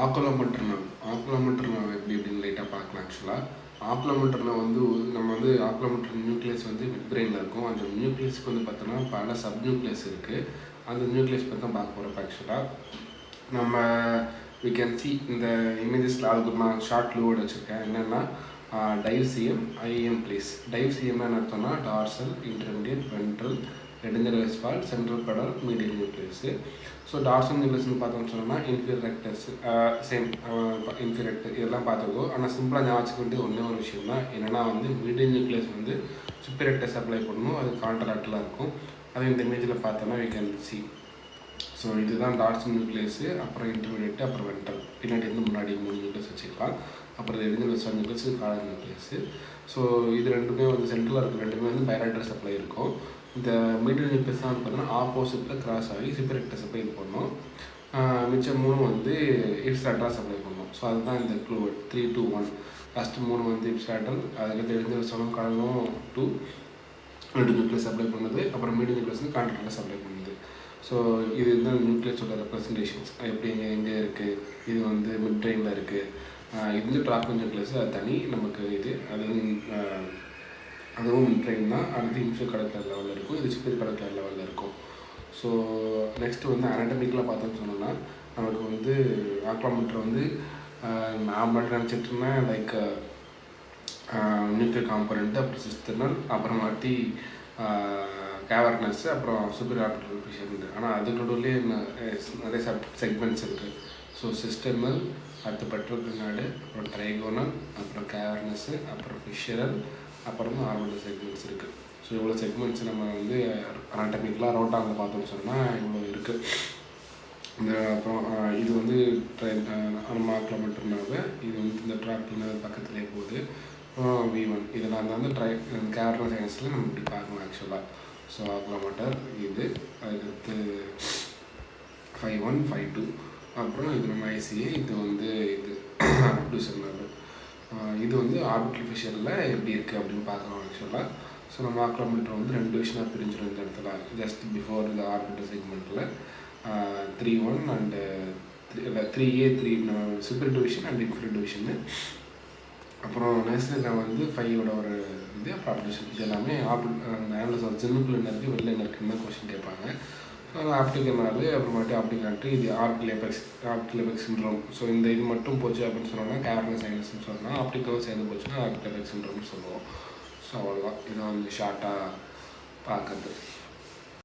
ஆக்குலோமீட்டர் nerve. ஆக்குலோமீட்டர் nerve எப்படி எப்படின்னு லைட்டாக பார்க்கலாம். ஆக்சுவலாக ஆக்குலோமீட்டர் நர்வ் வந்து நம்ம வந்து ஆக்குலோமீட்டர் நியூக்ளியஸ் வந்து மிட் பிரெயினில் இருக்கும். அந்த நியூக்ளியஸ்க்கு வந்து பார்த்தோன்னா பல சப் நியூக்ளியஸ் இருக்குது. அந்த நியூக்ளியஸ் பற்றி தான் பார்க்க போகிறோம். ஆக்சுவலாக நம்ம வி கேன் சி இந்த இமேஜஸில் அதுக்கு நான் ஷார்ட் லூவோடு வச்சுருக்கேன். என்னென்னா டைவ்சியம் ஐஎம் பிளேஸ். டைவ்சியம்னா என்ன அர்த்தம்னா டார்சல், இன்டர்மீடியட், வென்ட்ரல், எடெஞ்சரஸ் வால், central pedal, medial nucleus. So dorsal நியூக்ளியஸ்னு பார்த்தோம்னு சொன்னோம்னா inferior rectus, same inferior rectus இதெல்லாம் பார்த்துக்கோ. ஆனால் சிம்பிளாக ஞாபகம் வச்சுக்க வேண்டிய ஒன்றே ஒரு விஷயம் தான் என்னென்னா வந்து மீடியல் நியூக்ளியஸ் வந்து சுப்பீரியர் ரெக்டஸ் அப்ளை பண்ணணும். அது கான்ட்ராக்டலாக இருக்கும். அது இந்த இமேஜில் பார்த்தோன்னா வி கேன் சி. ஸோ இதுதான் டார்சல் நியூக்ளியஸு, அப்புறம் இன்டர்மீடியட், அப்புறம் வென்ட்ரல். பின்னாடி இருந்து முன்னாடி 3 நியூக்ளியஸ் வச்சுக்கலாம். அப்புறம் இது எடெஞ்சரஸ் நியூக்ளியஸ், கார்டியல் நியூக்ளியஸு. ஸோ இது ரெண்டுமே வந்து சென்ட்ரலாக இருக்க ரெண்டுமே வந்து பைலேட்ரல் சப்ளை இருக்கும். இந்த மீடியல் நியூக்ளியஸ் தான் பார்த்தீங்கன்னா ஆப்போசிட்டில் கிராஸ் ஆகி சுப்பீரியர் ரெக்டஸ் சப்ளை இது பண்ணோம். மிச்சம் 3 வந்து இப்சிலாட்ரல் சப்ளை பண்ணோம். ஸோ அதுதான் இந்த க்ளூ 3, 2, 1. ஃபஸ்ட்டு 3 வந்து இப்சிலாட்ரல், அதுக்கடுத்து எடெஞ்சரஸ் கார்டியலும் 2 நியூக்ளியஸ் சப்ளை பண்ணுது. அப்புறம் மீடியல் நியூக்ளியஸ் வந்து கான்ட்ராக்டலாக சப்ளை பண்ணுது. ஸோ இது வந்து நியூக்ளியஸோட ரெப்ரசன்டேஷன்ஸ் எப்படி எங்கே இருக்குது. இது வந்து மிட் பிரெயினில் இருக்குது. இது வந்து ட்ராக்கிங் நியூக்ளியஸ், அது தனி நமக்கு இது. அது அதுவும் மிட் பிரெயின் தான். அடுத்து இன்ஃபீரியர் கடக்டர் லெவலில் இருக்கும். இது சுப்பீரியர் கடக்டர் லெவலில் இருக்கும். ஸோ நெக்ஸ்ட்டு வந்து அனாட்டமிக்கலாக பார்த்தோம்னு சொன்னோம்னா நமக்கு வந்து ஆக்குலோமீட்டர் வந்து நான் மட்டும் நினச்சிட்ருந்தேன் லைக் நியூக்ளியர் காம்பனண்ட், அப்புறம் சிஸ்டர்னல், அப்புறமாட்டி கேவர்னஸ், அப்புறம் சுப்பீரியர் ஆர்பிட்டல் ஃபிஷர். ஆனால் அது நடுவுலேயே நிறைய செக்மெண்ட்ஸ் இருக்குது. ஸோ சிஸ்டர்னல், அடுத்து பெட்ரோக்ளினாய்டு, அப்புறம் ட்ரைகோனல், அப்புறம் கேவர்னஸ்ஸு, அப்புறம் ஃபிஷரல், அப்புறம் ஆர்பிட்டல் செக்மெண்ட்ஸ் இருக்குது. ஸோ இவ்வளோ செக்மெண்ட்ஸ் நம்ம வந்து அனாட்டமிக்கலாக ரோட்டாங்கில் பார்த்தோம்னு சொன்னால் இவ்வளோ இருக்குது. இந்த அப்புறம் இது வந்து நம்ம ஆக்குலோமீட்டர்னால இது வந்து இந்த ட்ராக்டில் பக்கத்துலேயே போகுது. V1 இதெல்லாம் வந்து கேவர்னஸ் சயின்ஸில் நம்ம இப்படி பார்க்கணும் ஆக்சுவலாக. ஸோ ஆக்குலோமீட்டர் இது, அதுக்கடுத்து 5-1, 5-2, அப்புறம் இது நம்ம ஐசிஏ, இது வந்து இது அப்டியூசர் நர்வ். இது வந்து ஆர்பிட்டல் ஃபிஷரில் எப்படி இருக்குது அப்படின்னு பார்க்கலாம் ஆக்சுவலாக. ஸோ நம்ம ஆக்குலோமீட்டர் வந்து 2 டிவிஷனாக பிரிஞ்சிடும் இந்த இடத்துல. ஜஸ்ட் பிஃபோர் இந்த ஆர்பிட்டல் செக்மெண்ட்டில் 3-1 and 3A, 3 superior division and inferior division. அப்புறம் நேஷனலில் வந்து 5ஓட ஒரு இது, அப்புறம் அப்டியூஷன். இது எல்லாமே ஆனல்ஸ் ஒரு ஜின்னுக்குள்ள என்ன இருக்குது, வெளில என்ன இருக்குன்னு தான் கொஸ்டின் கேட்பாங்க. ஆப்டிக்கல் நாள், அப்புறமாட்டி ஆப்டிகான்ட்ரி, இது ஆர்பிட்டல் ஏபெக்ஸ் சிண்ட்ரோம். ஸோ இந்த இது மட்டும் போச்சு அப்படின்னு சொன்னோம்னா கேவர்னஸ் சைனஸ்ன்னு சொல்லலாம். ஆப்டிக்கலும் சேர்ந்து போச்சுன்னா ஆர்பிட்டல் ஏபெக்ஸ் சிண்ட்ரோம்னு சொல்லுவோம். ஸோ அவ்வளோதான். இதை வந்து ஷார்ட்டாக பார்க்குறது.